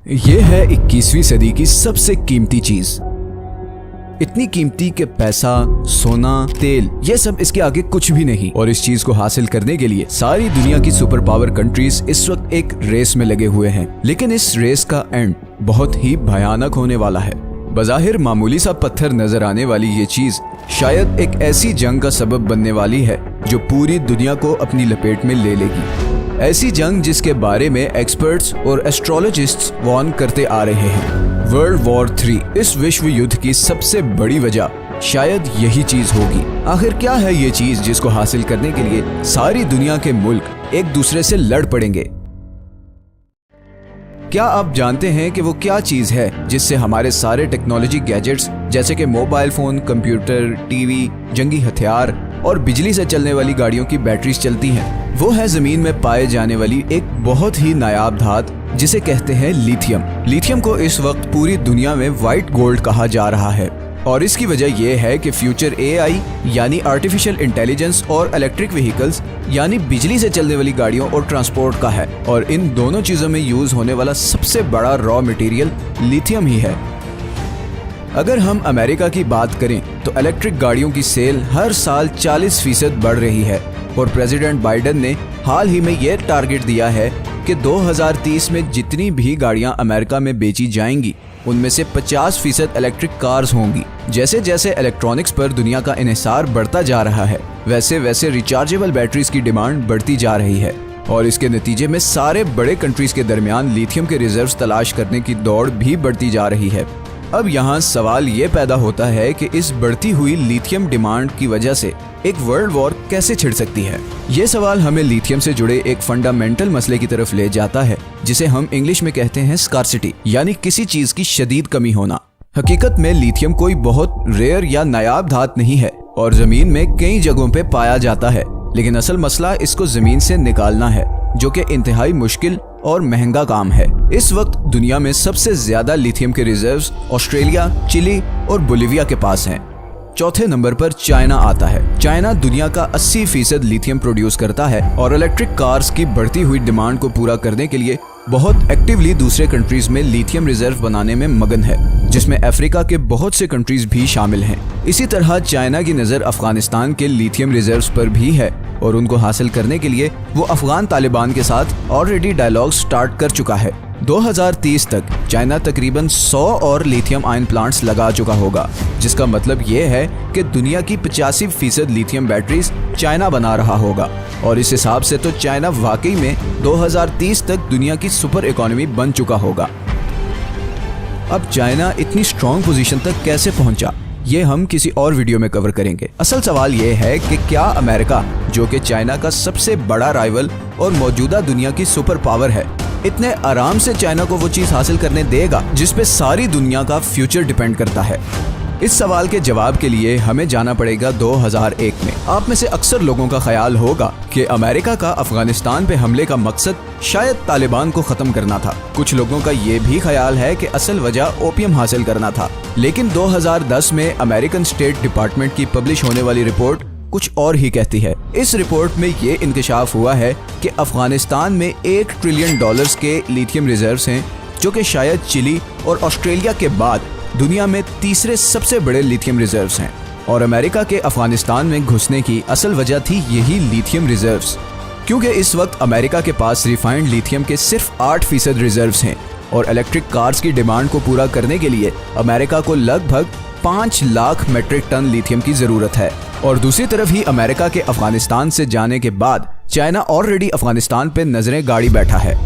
ये है 21वीं सदी की सबसे कीमती चीज। इतनी कीमती कि पैसा, सोना, तेल ये सब इसके आगे कुछ भी नहीं। और इस चीज को हासिल करने के लिए सारी दुनिया की सुपर पावर कंट्रीज इस वक्त एक रेस में लगे हुए हैं। लेकिन इस रेस का एंड बहुत ही भयानक होने वाला है। बज़ाहिर मामूली सा पत्थर नजर आने वाली ये चीज शायद एक ऐसी जंग का सबब बनने वाली है जो पूरी दुनिया को अपनी लपेट में ले लेगी। ऐसी जंग जिसके बारे में एक्सपर्ट्स और एस्ट्रोलॉजिस्ट्स वार्न करते आ रहे हैं। वर्ल्ड वॉर 3 इस विश्व युद्ध की सबसे बड़ी वजह शायद यही चीज होगी। आखिर क्या है ये चीज जिसको हासिल करने के लिए सारी दुनिया के मुल्क एक दूसरे से लड़ पड़ेंगे? क्या आप जानते हैं कि वो क्या चीज है जिससे हमारे सारे टेक्नोलॉजी गैजेट्स जैसे कि मोबाइल फोन, कंप्यूटर, टीवी, जंगी हथियार और बिजली से चलने वाली गाड़ियों की बैटरीज चलती हैं? वो है जमीन में पाए जाने वाली एक बहुत ही नायाब धातु जिसे कहते हैं लिथियम। लिथियम को इस वक्त पूरी दुनिया में व्हाइट गोल्ड कहा जा रहा है और इसकी वजह यह है कि फ्यूचर एआई यानी आर्टिफिशियल इंटेलिजेंस और इलेक्ट्रिक व्हीकल्स यानी बिजली से चलने वाली गाड़ियों और ट्रांसपोर्ट का है। और इन दोनों चीजों में यूज होने वाला सबसे बड़ा रॉ मटेरियल लिथियम ही है। अगर हम अमेरिका की बात करें तो इलेक्ट्रिक गाड़ियों की सेल हर साल 40% बढ़ रही है और प्रेसिडेंट बाइडेन ने हाल ही में यह टारगेट दिया है कि 2030 में जितनी भी गाड़ियां अमेरिका में बेची जाएंगी उनमें से 50% इलेक्ट्रिक कार्स होंगी। जैसे जैसे इलेक्ट्रॉनिक्स पर दुनिया का इन्हिसार बढ़ता जा रहा है वैसे वैसे रिचार्जेबल बैटरीज की डिमांड बढ़ती जा रही है और इसके नतीजे में सारे बड़े कंट्रीज के दरमियान लिथियम के रिजर्व्स तलाश करने की दौड़ भी बढ़ती जा रही है। अब यहाँ सवाल ये पैदा होता है कि इस बढ़ती हुई लिथियम डिमांड की वजह से एक वर्ल्ड वॉर कैसे छिड़ सकती है। ये सवाल हमें लिथियम से जुड़े एक फंडामेंटल मसले की तरफ ले जाता है जिसे हम इंग्लिश में कहते हैं स्कार्सिटी, यानी किसी चीज की शदीद कमी होना। हकीकत में लिथियम कोई बहुत रेयर या नायाब धातु नहीं है और जमीन में कई जगहों पे पाया जाता है, लेकिन असल मसला इसको जमीन से निकालना है जो कि इंतहाई मुश्किल और महंगा काम है। इस वक्त दुनिया में सबसे ज्यादा लिथियम के रिजर्व्स ऑस्ट्रेलिया, चिली और बोलिविया के पास हैं। चौथे नंबर पर चाइना आता है। चाइना दुनिया का 80% लिथियम प्रोड्यूस करता है और इलेक्ट्रिक कार्स की बढ़ती हुई डिमांड को पूरा करने के लिए बहुत एक्टिवली दूसरे कंट्रीज में लिथियम रिजर्व बनाने में मगन है, जिसमें अफ्रीका के बहुत से कंट्रीज भी शामिल हैं। इसी तरह चाइना की नजर अफगानिस्तान के लिथियम रिजर्व्स पर भी है और उनको हासिल करने के लिए वो अफगान तालिबान के साथ ऑलरेडी डायलॉग स्टार्ट कर चुका है। 2030 तक चाइना तकरीबन 100 और लिथियम आयन प्लांट्स लगा चुका होगा, जिसका मतलब ये है कि दुनिया की 85% लिथियम बैटरीज चाइना बना रहा होगा। और इस हिसाब से तो चाइना वाकई में 2030 तक दुनिया की सुपर इकोनॉमी बन चुका होगा। अब चाइना इतनी स्ट्रॉन्ग पोजीशन तक कैसे पहुंचा, ये हम किसी और वीडियो में कवर करेंगे। असल सवाल ये है कि क्या अमेरिका, जो कि चाइना का सबसे बड़ा राइवल और मौजूदा दुनिया की सुपर पावर है, इतने आराम से चाइना को वो चीज हासिल करने देगा जिस पे सारी दुनिया का फ्यूचर डिपेंड करता है? इस सवाल के जवाब के लिए हमें जाना पड़ेगा 2001 में। आप में से अक्सर लोगों का ख्याल होगा कि अमेरिका का अफगानिस्तान पे हमले का मकसद शायद तालिबान को खत्म करना था। कुछ लोगों का ये भी ख्याल है कि असल वजह ओपियम हासिल करना था। लेकिन 2010 में अमेरिकन स्टेट डिपार्टमेंट की पब्लिश होने वाली रिपोर्ट कुछ और ही कहती है। इस रिपोर्ट में ये इंकशाफ हुआ है कि अफगानिस्तान में $1 ट्रिलियन के लिथियम रिजर्व्स हैं, जो कि शायद चिली और ऑस्ट्रेलिया के बाद दुनिया में तीसरे सबसे बड़े लिथियम रिजर्व्स हैं। और अमेरिका के अफगानिस्तान में घुसने की असल वजह थी यही लिथियम रिजर्व्स, क्योंकि इस वक्त अमेरिका के पास रिफाइंड लिथियम के सिर्फ 8% रिजर्व्स हैं और इलेक्ट्रिक कार्स की डिमांड को पूरा करने के लिए अमेरिका को लगभग 5 लाख मेट्रिक टन लिथियम की जरूरत है। और दूसरी तरफ ही अमेरिका के अफगानिस्तान से जाने के बाद चाइना ऑलरेडी अफगानिस्तान पे नजरें गाड़ी बैठा है।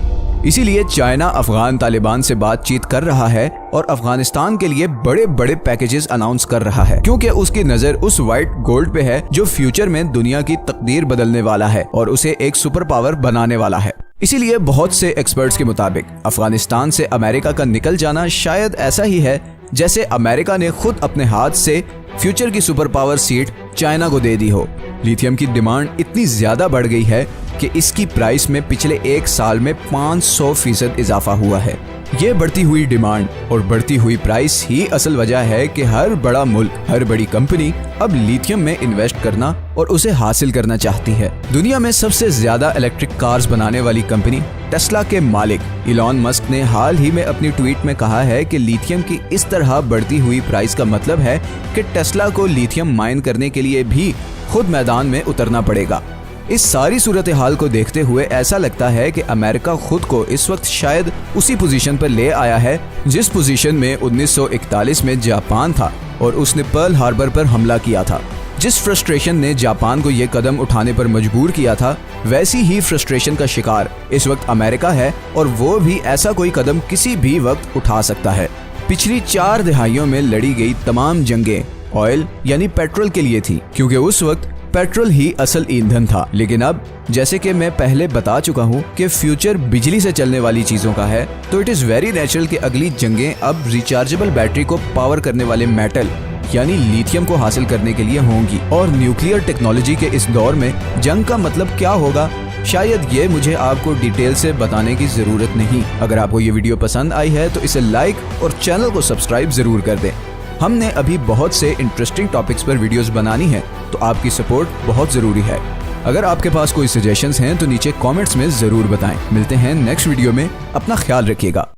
इसीलिए चाइना अफगान तालिबान से बातचीत कर रहा है और अफगानिस्तान के लिए बड़े बड़े पैकेजेस अनाउंस कर रहा है, क्योंकि उसकी नजर उस व्हाइट गोल्ड पे है जो फ्यूचर में दुनिया की तकदीर बदलने वाला है और उसे एक सुपर पावर बनाने वाला है। इसीलिए बहुत से एक्सपर्ट्स के मुताबिक अफगानिस्तान से अमेरिका का निकल जाना शायद ऐसा ही है जैसे अमेरिका ने खुद अपने हाथ से फ्यूचर की सुपर पावर सीट चाइना को दे दी हो। लिथियम की डिमांड इतनी ज्यादा बढ़ गई है कि इसकी प्राइस में पिछले 1 साल में 500% इजाफा हुआ है। ये बढ़ती हुई डिमांड और बढ़ती हुई प्राइस ही असल वजह है कि हर बड़ा मुल्क, हर बड़ी कंपनी अब लिथियम में इन्वेस्ट करना और उसे हासिल करना चाहती है। दुनिया में सबसे ज्यादा इलेक्ट्रिक कार्स बनाने वाली कंपनी टेस्ला के मालिक इलॉन मस्क ने हाल ही में अपनी ट्वीट में कहा है कि लिथियम की इस तरह बढ़ती हुई प्राइस का मतलब है कि टेस्ला को लिथियम माइन करने के लिए भी खुद मैदान में उतरना पड़ेगा। इस सारी सूरत हाल को देखते हुए ऐसा लगता है कि अमेरिका खुद को इस वक्त शायद उसी पोजीशन पर ले आया है जिस पोजीशन में 1941 में जापान था और उसने पर्ल हार्बर पर हमला किया था। जिस फ्रस्ट्रेशन ने जापान को ये कदम उठाने पर मजबूर किया था, वैसी ही फ्रस्ट्रेशन का शिकार इस वक्त अमेरिका है और वो भी ऐसा कोई कदम किसी भी वक्त उठा सकता है। पिछली 4 दहाइयों में लड़ी गई तमाम जंगें ऑयल यानी पेट्रोल के लिए थी, क्योंकि उस वक्त पेट्रोल ही असल ईंधन था। लेकिन अब जैसे कि मैं पहले बता चुका हूँ कि फ्यूचर बिजली से चलने वाली चीजों का है, तो इट इज वेरी नेचुरल कि अगली जंगें अब रिचार्जेबल बैटरी को पावर करने वाले मेटल यानी लिथियम को हासिल करने के लिए होंगी। और न्यूक्लियर टेक्नोलॉजी के इस दौर में जंग का मतलब क्या होगा, शायद ये मुझे आपको डिटेल से बताने की जरूरत नहीं। अगर आपको ये वीडियो पसंद आई है तो इसे लाइक और चैनल को सब्सक्राइब जरूर कर दें। हमने अभी बहुत से इंटरेस्टिंग टॉपिक्स पर वीडियोस बनानी है, तो आपकी सपोर्ट बहुत ज़रूरी है। अगर आपके पास कोई सजेशंस हैं तो नीचे कमेंट्स में ज़रूर बताएं। मिलते हैं नेक्स्ट वीडियो में, अपना ख्याल रखिएगा।